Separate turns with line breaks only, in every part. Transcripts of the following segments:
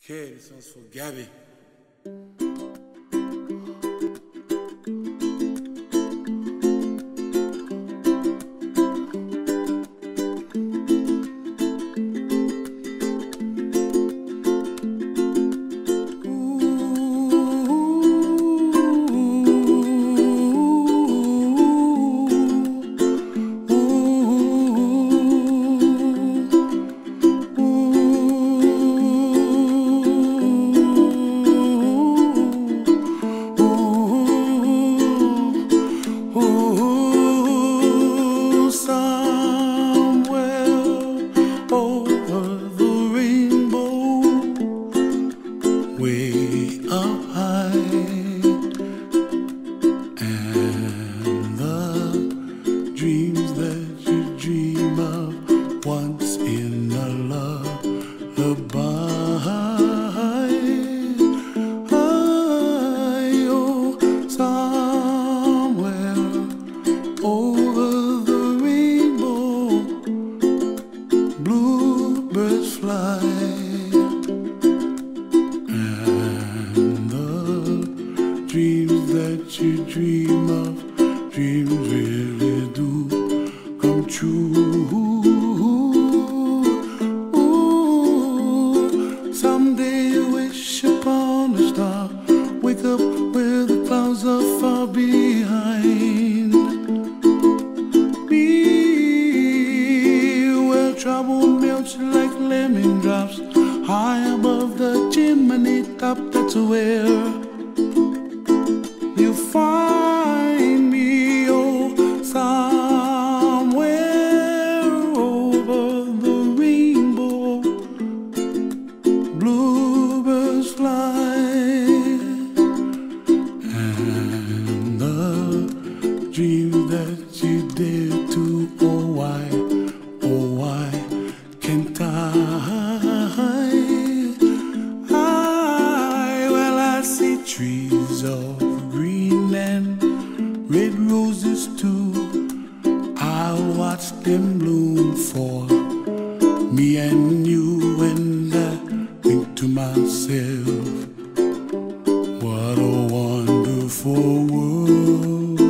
Okay, this one's for Gabby. Way up high, and the dreams that you dream of once in a lullaby. Oh, somewhere over the rainbow, bluebirds fly. Dreams that you dream of, dreams really do come true. Ooh, someday you wish upon a star, wake up where the clouds are far behind me, where trouble melts like lemon drops, high above the chimney top. That's where you find me, oh, somewhere over the rainbow, bluebirds fly, and the dreams that you dare to, oh why can't well, I see trees of green and red roses too. I watch them bloom for me and you, and I think to myself, what a wonderful world.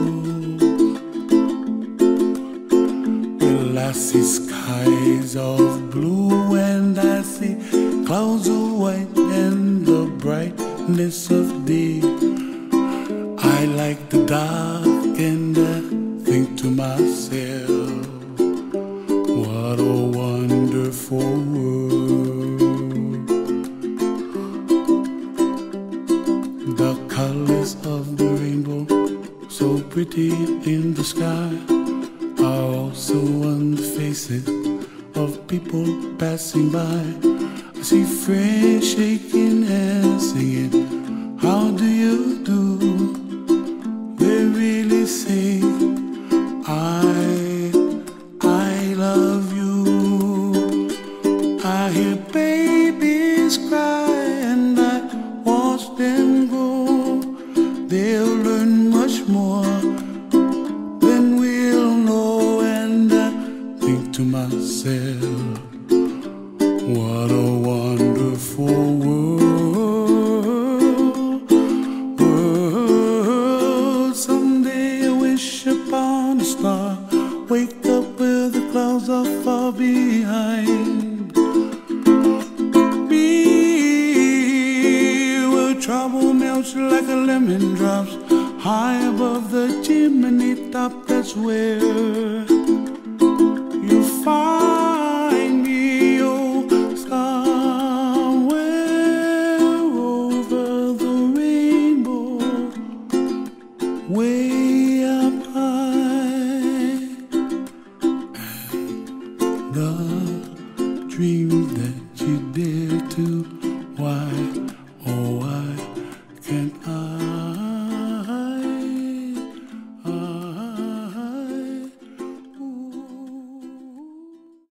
Well, I see skies of blue and I see clouds of white and the brightness of day. I like the dark and I think to myself, what a wonderful world. The colors of the rainbow, so pretty in the sky, are also on the faces of people passing by. I see friends shaking hands singing, how do you do? They really say, I love you. I hear babies cry and I watch them grow. They'll learn much more than we'll know, and I think to myself, what a wonderful world. Someday I wish upon a star, wake up where the clouds are far behind me, where trouble melts like a lemon drops, high above the chimney top. That's where you find me, oh, somewhere over the rainbow, way up high, and the dreams that you dare to, why